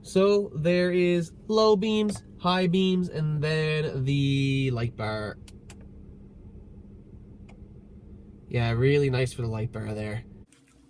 So there is low beams, high beams, and then the light bar. Yeah, really nice for the light bar there.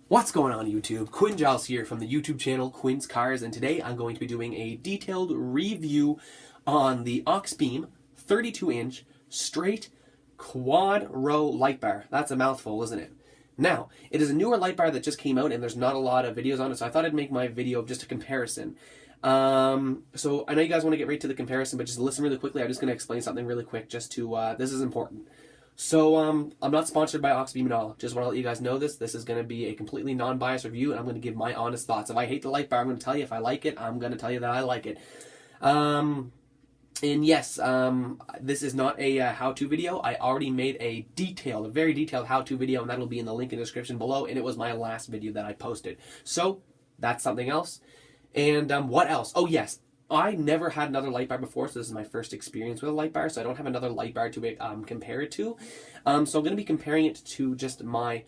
What's going on YouTube? Quinn Giles here from the YouTube channel Quinn's Cars, and today I'm going to be doing a detailed review on the Auxbeam 32-inch straight quad row light bar. That's a mouthful, isn't it? Now, it is a newer light bar that just came out and there's not a lot of videos on it, so I thought I'd make my video just a comparison. So I know you guys want to get right to the comparison, but just listen really quickly. I'm just going to explain something really quick just to, this is important. So, I'm not sponsored by Auxbeam at all. Just want to let you guys know this. This is going to be a completely non-biased review, and I'm going to give my honest thoughts. If I hate the light bar, I'm going to tell you. If I like it, I'm going to tell you that I like it. And yes, this is not a how-to video. I already made a very detailed how-to video, and that'll be in the link in the description below, and it was my last video that I posted. So, that's something else. And what else? Oh, yes. I never had another light bar before, so this is my first experience with a light bar, so I don't have another light bar to compare it to. So I'm going to be comparing it to just my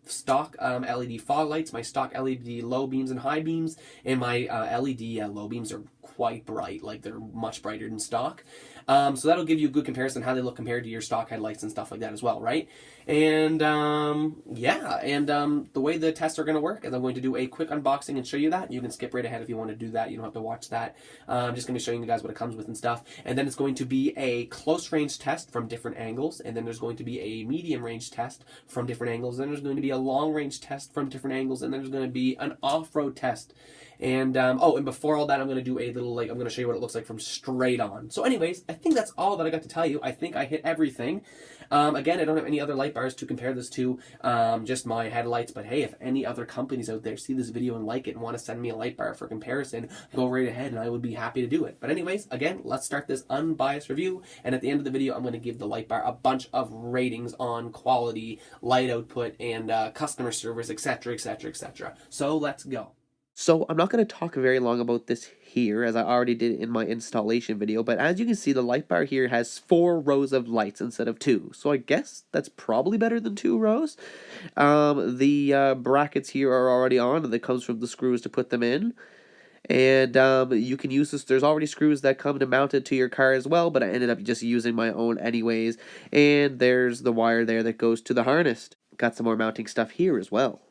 stock LED fog lights, my stock LED low beams and high beams, and my LED low beams are quite bright, like they're much brighter than stock. So that'll give you a good comparison how they look compared to your stock headlights and stuff like that as well, right? And yeah, and the way the tests are going to work is I'm going to do a quick unboxing and show you that. You can skip right ahead if you want to do that. You don't have to watch that. I'm just going to be showing you guys what it comes with and stuff. And then it's going to be a close range test from different angles. And then there's going to be a medium range test from different angles. Then there's going to be a long range test from different angles. And then there's going to be an off-road test. And, oh, and before all that, I'm going to do a little, I'm going to show you what it looks like from straight on. So anyways, I think that's all that I got to tell you. I think I hit everything. Again, I don't have any other light bars to compare this to, just my headlights. But hey, if any other companies out there see this video and like it and want to send me a light bar for comparison, go right ahead and I would be happy to do it. But anyways, again, let's start this unbiased review. And at the end of the video, I'm going to give the light bar a bunch of ratings on quality, light output, and customer service, etc., etc., etc. So let's go. So I'm not going to talk very long about this here, as I already did in my installation video, but as you can see, the light bar here has 4 rows of lights instead of 2, so I guess that's probably better than 2 rows. The brackets here are already on, and that comes from the screws to put them in, and you can use this. There's already screws that come to mount it to your car as well, but I ended up just using my own anyways, and there's the wire there that goes to the harness. Got some more mounting stuff here as well.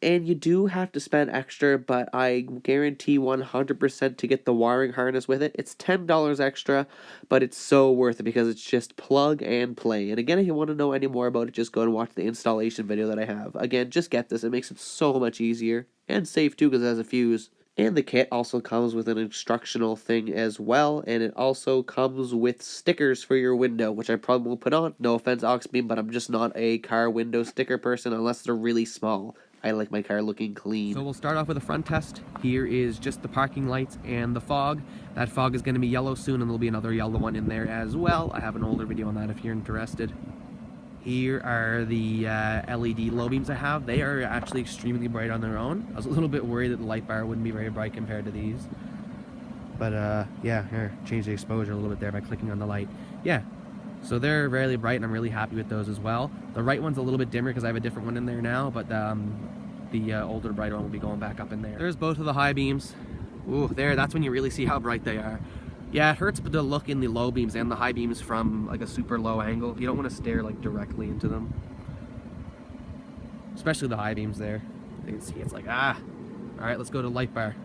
And you do have to spend extra, but I guarantee 100% to get the wiring harness with it. It's $10 extra, but it's so worth it because it's just plug and play. And again, if you want to know any more about it, just go and watch the installation video that I have. Again, just get this. It makes it so much easier and safe too because it has a fuse. And the kit also comes with an instructional thing as well, and it also comes with stickers for your window, which I probably will put on. No offense, Auxbeam, but I'm just not a car window sticker person unless they're really small. I like my car looking clean. So we'll start off with a front test. Here is just the parking lights and the fog. That fog is going to be yellow soon, and there'll be another yellow one in there as well. I have an older video on that if you're interested. Here are the LED low beams I have. They are actually extremely bright on their own. I was a little bit worried that the light bar wouldn't be very bright compared to these. But yeah, here, change the exposure a little bit there by clicking on the light. Yeah, so they're very bright, and I'm really happy with those as well. The right one's a little bit dimmer because I have a different one in there now, but the older, brighter one will be going back up in there. There's both of the high beams. Ooh, there, that's when you really see how bright they are. Yeah, it hurts to look in the low beams and the high beams from like a super low angle. You don't want to stare like directly into them. Especially the high beams there. You can see it's like, ah. Alright, let's go to light bar.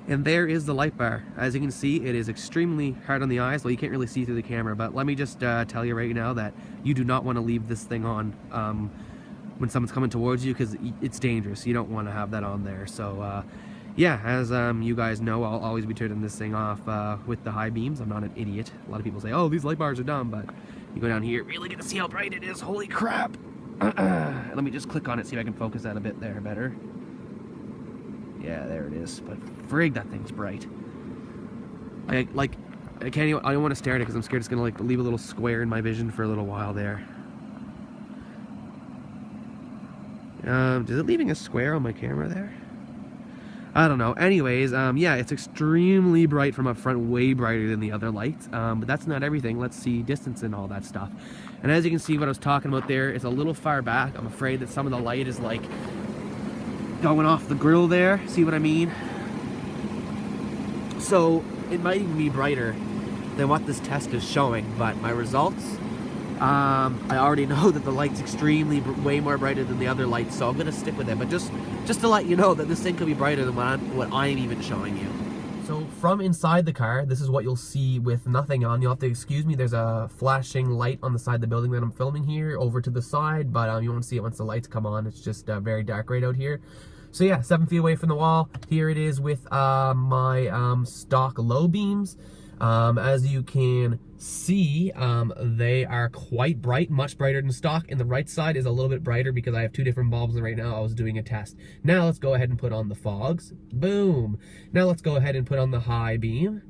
And there is the light bar. As you can see, it is extremely hard on the eyes. Well, you can't really see through the camera, but let me just tell you right now that you do not want to leave this thing on when someone's coming towards you because it's dangerous. You don't want to have that on there. So, yeah, as you guys know, I'll always be turning this thing off with the high beams. I'm not an idiot. A lot of people say, oh, these light bars are dumb, but you go down here, really get to see how bright it is. Holy crap. Let me just click on it, see if I can focus that a bit there better. Yeah, there it is. But frig, that thing's bright. I can't even, I don't want to stare at it because I'm scared it's going to like leave a little square in my vision for a little while there. Is it leaving a square on my camera there? I don't know. Anyways, yeah, it's extremely bright from up front, way brighter than the other lights. But that's not everything. Let's see distance and all that stuff. And as you can see, what I was talking about there is a little far back. I'm afraid that some of the light is like going off the grill there. See what I mean? So it might even be brighter than what this test is showing, but my results, I already know that the light's extremely way more brighter than the other lights, so I'm gonna stick with it. But just to let you know that this thing could be brighter than what I'm even showing you. So from inside the car, this is what you'll see with nothing on. You'll have to excuse me, there's a flashing light on the side of the building that I'm filming here over to the side, but you won't see it once the lights come on. It's just very dark right out here. So yeah, 7 feet away from the wall. Here it is with my stock low beams. As you can see, they are quite bright, much brighter than stock. And the right side is a little bit brighter because I have 2 different bulbs right now. I was doing a test. Now let's go ahead and put on the fogs. Boom. Now let's go ahead and put on the high beam.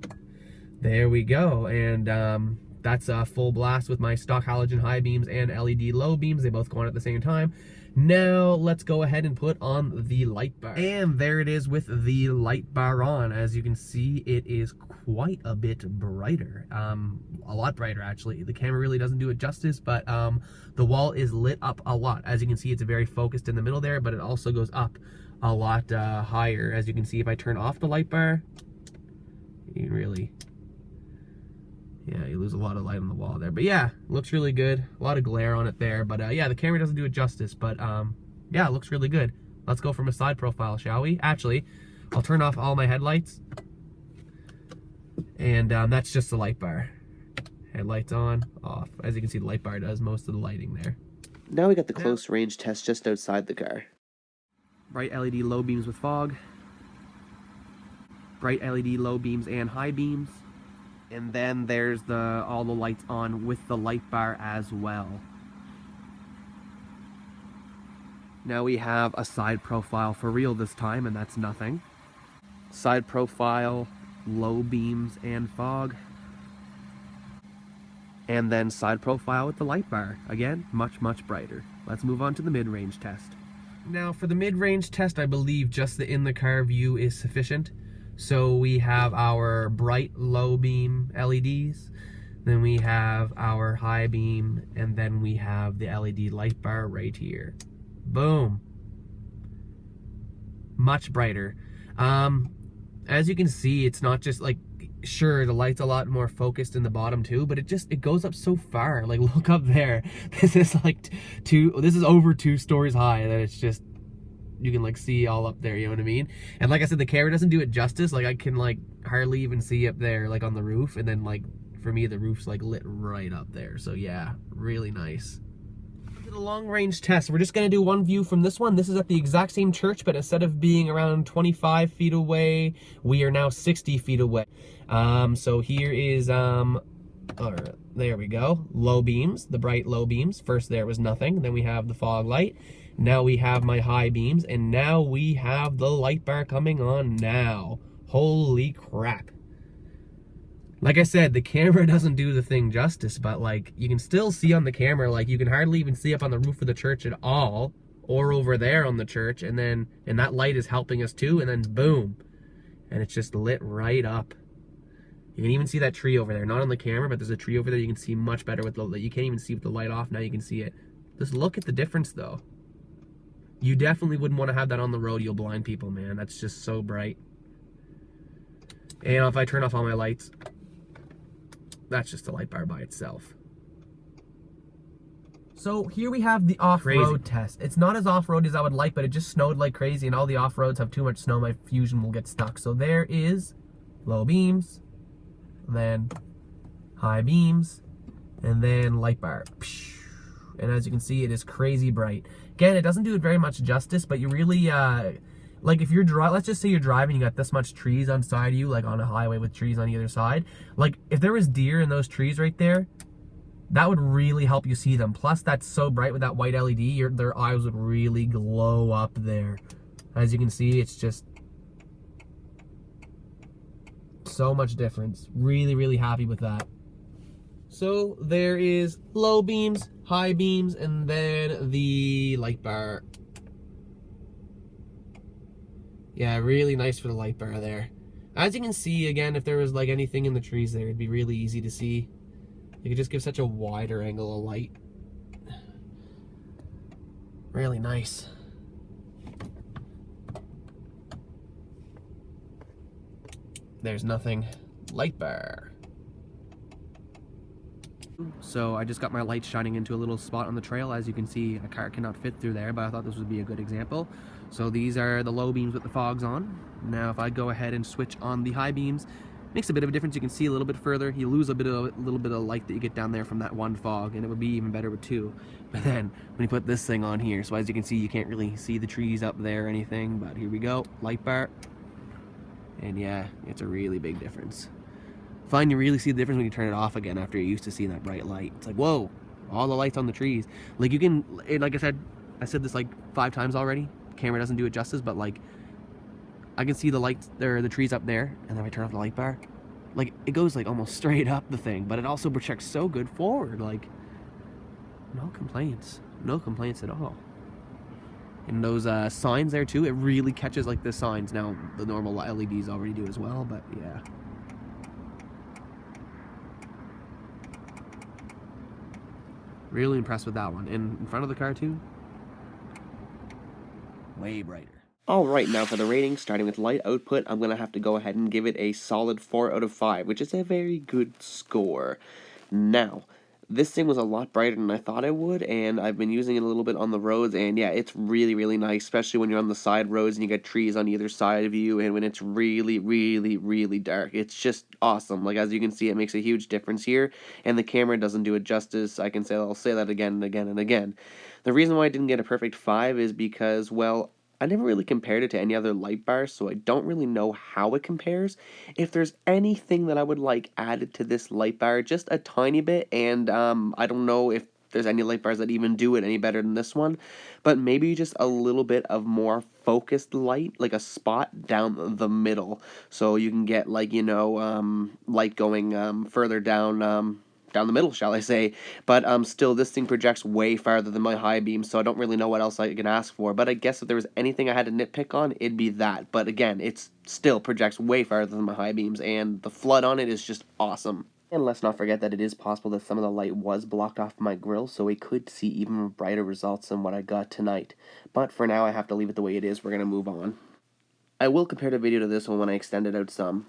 There we go. And that's a full blast with my stock halogen high beams and LED low beams. They both go on at the same time. Now let's go ahead and put on the light bar. And there it is with the light bar on. As you can see, it is quite a bit brighter. A lot brighter actually. The camera really doesn't do it justice, but the wall is lit up a lot. As you can see, it's very focused in the middle there, but it also goes up a lot higher. As you can see, if I turn off the light bar, you can really, yeah, you lose a lot of light on the wall there. But yeah, looks really good. A lot of glare on it there. But yeah, the camera doesn't do it justice. But yeah, it looks really good. Let's go from a side profile, shall we? Actually, I'll turn off all my headlights. And that's just the light bar. Headlights on, off. As you can see, the light bar does most of the lighting there. Now we got the close range test just outside the car. Bright LED low beams with fog. Bright LED low beams and high beams. And then there's all the lights on with the light bar as well. Now we have a side profile for real this time, and that's nothing. Side profile, low beams and fog. And then side profile with the light bar. Again, much, much brighter. Let's move on to the mid-range test. Now for the mid-range test, I believe just the in-the-car view is sufficient. So we have our bright low beam LEDs, then we have our high beam, and then we have the LED light bar right here. Boom. Much brighter. As you can see, it's not just like, sure, the light's a lot more focused in the bottom too, but it goes up so far. Like, look up there. This is like this is over 2 stories high that it's just, you can like see all up there, you know what I mean? And like I said, the camera doesn't do it justice. Like I can like hardly even see up there, like on the roof. And then like, for me, the roof's like lit right up there. So yeah, really nice. The long range test, we're just gonna do one view from this one. This is at the exact same church, but instead of being around 25 feet away, we are now 60 feet away. So here is, there we go, low beams, the bright low beams. First there was nothing, then we have the fog light. Now we have my high beams, and now we have the light bar coming on now. Holy crap. Like I said, the camera doesn't do the thing justice, but like, you can still see on the camera, like you can hardly even see up on the roof of the church at all, or over there on the church, and that light is helping us too, and then boom. And it's just lit right up. You can even see that tree over there, not on the camera, but there's a tree over there you can see much better with the, you can't even see with the light off, now you can see it. Just look at the difference though. You definitely wouldn't want to have that on the road, you'll blind people, man. That's just so bright. And if I turn off all my lights, that's just a light bar by itself. So here we have the off-road test. It's not as off-road as I would like, but it just snowed like crazy, and all the off-roads have too much snow, my Fusion will get stuck. So there is low beams, then high beams, and then light bar. And as you can see, it is crazy bright. Again, it doesn't do it very much justice, but you really, like if you're let's just say you're driving, you got this much trees on side of you, like on a highway with trees on either side. Like if there was deer in those trees right there, that would really help you see them. Plus that's so bright with that white LED, their eyes would really glow up there. As you can see, it's just so much difference. Really, really happy with that. So there is low beams, high beams, and then the light bar. Yeah, really nice for the light bar there. As you can see, again, if there was like anything in the trees there, it'd be really easy to see. You could just give such a wider angle of light. Really nice. there's nothing. Light bar. So I just got my light shining into a little spot on the trail. As you can see, a car cannot fit through there, but I thought this would be a good example. So these are the low beams with the fogs on. Now if I go ahead and switch on the high beams, makes a bit of a difference. You can see a little bit further. You lose a little bit of light that you get down there from that one fog, and it would be even better with two. But then when you put this thing on here, so as you can see, you can't really see the trees up there or anything, but here we go, light bar. And yeah, it's a really big difference. Find you really see the difference when you turn it off again after you're used to seeing that bright light. It's like, whoa, all the lights on the trees. Like you can, like I said this like 5 times already. The camera doesn't do it justice, but like I can see the lights there, the trees up there, and then I turn off the light bar. Like it goes like almost straight up the thing, but it also projects so good forward. Like no complaints at all. And those signs there too, it really catches like the signs. Now the normal LEDs already do as well, but yeah. Really impressed with that one. And in front of the car too, way brighter. Alright, now for the rating, starting with light output, I'm going to have to go ahead and give it a solid 4 out of 5, which is a very good score. Now, this thing was a lot brighter than I thought it would, and I've been using it a little bit on the roads, and yeah, it's really, really nice, especially when you're on the side roads and you get trees on either side of you, and when it's really, really, really dark. It's just awesome. Like, as you can see, it makes a huge difference here, and the camera doesn't do it justice. I'll say that again and again and again. The reason why I didn't get a perfect 5 is because, well, I never really compared it to any other light bars, so I don't really know how it compares. If there's anything that I would like added to this light bar, just a tiny bit, and I don't know if there's any light bars that even do it any better than this one, but maybe just a little bit of more focused light, like a spot down the middle, so you can get like, you know, light going further down the middle, shall I say, but still this thing projects way farther than my high beam, so I don't really know what else I can ask for. But I guess if there was anything I had to nitpick on, it'd be that. But again, it still projects way farther than my high beams, and the flood on it is just awesome. And let's not forget that it is possible that some of the light was blocked off my grill, so we could see even brighter results than what I got tonight. But for now, I have to leave it the way it is. We're going to move on. I will compare the video to this one when I extend it out some.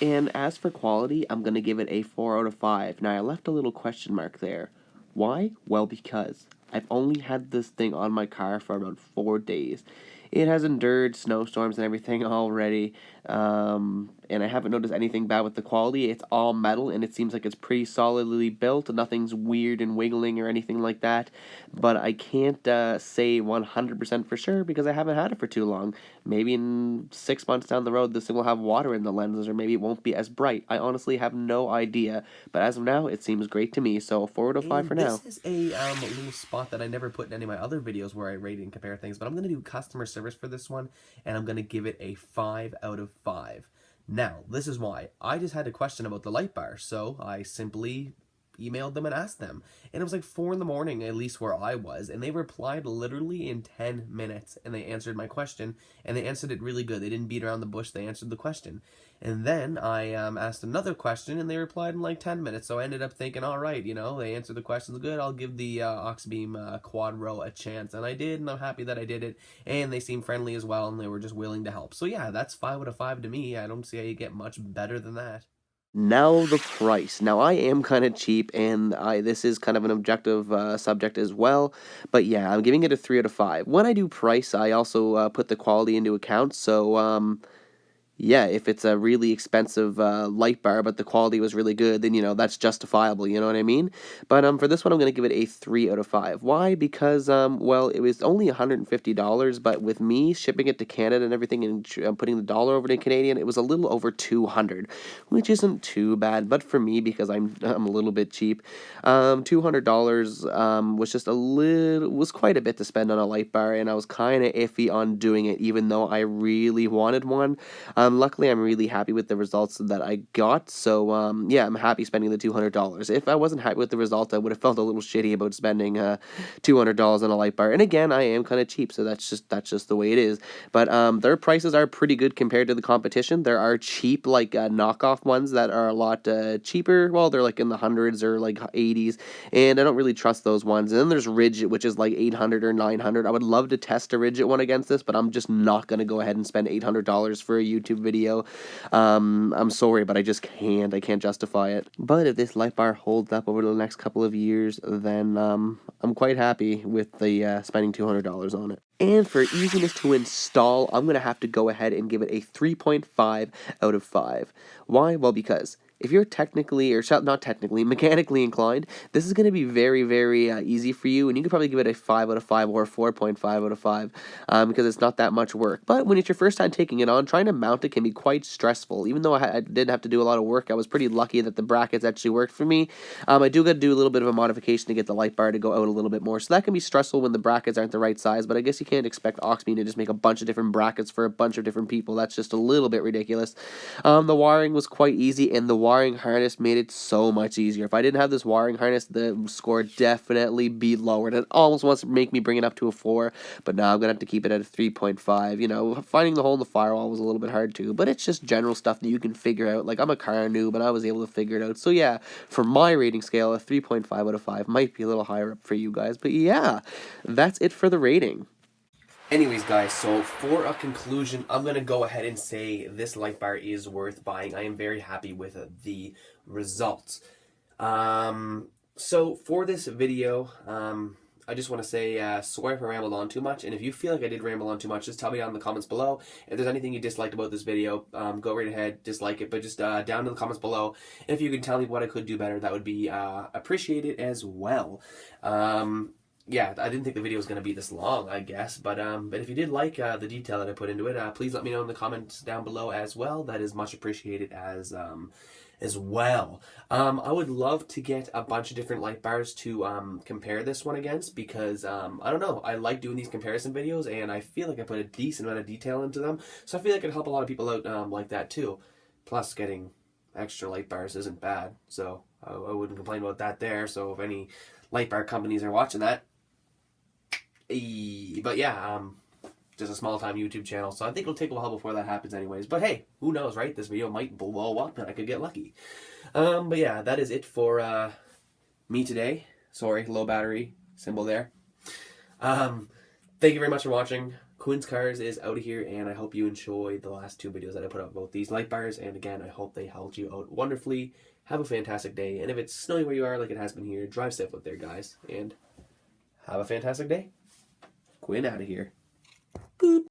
And as for quality, I'm going to give it a 4 out of 5. Now, I left a little question mark there. Why? Well, because I've only had this thing on my car for about 4 days. It has endured snowstorms and everything already, and I haven't noticed anything bad with the quality. It's all metal, and it seems like it's pretty solidly built. Nothing's weird and wiggling or anything like that, but I can't say 100% for sure because I haven't had it for too long. Maybe in 6 months down the road, this thing will have water in the lenses, or maybe it won't be as bright. I honestly have no idea, but as of now, it seems great to me, so 4 out of 5 for now. This is a little spot that I never put in any of my other videos where I rate and compare things, but I'm going to do customer service for this one, and I'm going to give it a 5 out of 5. Now, this is why. I just had a question about the light bar, so I simply emailed them and asked them. And it was like 4 in the morning, at least where I was, and they replied literally in 10 minutes, and they answered my question, and they answered it really good. They didn't beat around the bush, they answered the question. And then I asked another question, and they replied in like 10 minutes, so I ended up thinking, all right, you know, they answered the questions good, I'll give the Auxbeam Quad Row a chance, and I did, and I'm happy that I did it, and they seemed friendly as well, and they were just willing to help. So yeah, that's 5 out of 5 to me. I don't see how you get much better than that. Now the price. Now I am kind of cheap, and this is kind of an objective subject as well, but yeah, I'm giving it a 3 out of 5. When I do price, I also put the quality into account, so yeah, if it's a really expensive light bar, but the quality was really good, then, you know, that's justifiable, you know what I mean? But for this one, I'm going to give it a 3 out of 5. Why? Because, well, it was only $150, but with me shipping it to Canada and everything and putting the dollar over to Canadian, it was a little over $200, which isn't too bad, but for me, because I'm a little bit cheap, $200 was just was quite a bit to spend on a light bar, and I was kind of iffy on doing it, even though I really wanted one. Luckily, I'm really happy with the results that I got, so yeah, I'm happy spending the $200. If I wasn't happy with the result, I would have felt a little shitty about spending $200 on a light bar. And again, I am kind of cheap, so that's just the way it is. But their prices are pretty good compared to the competition. There are cheap, like knockoff ones that are a lot cheaper. Well, they're like in the hundreds or like 80s, and I don't really trust those ones. And then there's Ridgit, which is like 800 or 900. I would love to test a Ridgit one against this, but I'm just not going to go ahead and spend $800 for a YouTube YouTube video. I'm sorry, but I just can't. I can't justify it. But if this light bar holds up over the next couple of years, then I'm quite happy with the spending $200 on it. And for easiness to install, I'm going to have to go ahead and give it a 3.5 out of 5. Why? Well, because if you're technically, or not technically, mechanically inclined, this is going to be very, very easy for you, and you could probably give it a 5 out of 5 or a 4.5 out of 5 because it's not that much work. But when it's your first time taking it on, trying to mount it can be quite stressful. Even though I did have to do a lot of work, I was pretty lucky that the brackets actually worked for me. I do got to do a little bit of a modification to get the light bar to go out a little bit more, so that can be stressful when the brackets aren't the right size, but I guess you can't expect Auxbeam to just make a bunch of different brackets for a bunch of different people. That's just a little bit ridiculous. The wiring was quite easy, and the wiring harness made it so much easier. If I didn't have this wiring harness, the score definitely be lowered. It almost wants to make me bring it up to a 4, but now I'm going to have to keep it at a 3.5. You know, finding the hole in the firewall was a little bit hard too, but it's just general stuff that you can figure out. Like, I'm a car noob, but I was able to figure it out. So yeah, for my rating scale, a 3.5 out of 5 might be a little higher up for you guys, but yeah, that's it for the rating. Anyways, guys, so for a conclusion, I'm going to go ahead and say this light bar is worth buying. I am very happy with the results. So for this video, I just want to say sorry if I rambled on too much, and if you feel like I did ramble on too much, just tell me down in the comments below. If there's anything you disliked about this video, go right ahead, dislike it, but just down in the comments below. And if you can tell me what I could do better, that would be appreciated as well. Yeah, I didn't think the video was going to be this long, I guess, but if you did like the detail that I put into it, please let me know in the comments down below as well. That is much appreciated as well. I would love to get a bunch of different light bars to compare this one against, because I don't know, I like doing these comparison videos, and I feel like I put a decent amount of detail into them, so I feel like it could help a lot of people out like that too. Plus, getting extra light bars isn't bad, so I wouldn't complain about that there. So if any light bar companies are watching that, but yeah, just a small time YouTube channel, so I think it'll take a while before that happens anyways. But hey, who knows, right? This video might blow up and I could get lucky. But yeah, that is it for me today. Sorry, low battery symbol there. Thank you very much for watching. Quinn's Cars is out of here, and I hope you enjoyed the last 2 videos that I put up about these light bars. And again, I hope they helped you out wonderfully. Have a fantastic day, and if it's snowing where you are like it has been here, drive safe out there, guys, and have a fantastic day. Quinn out of here. Boop.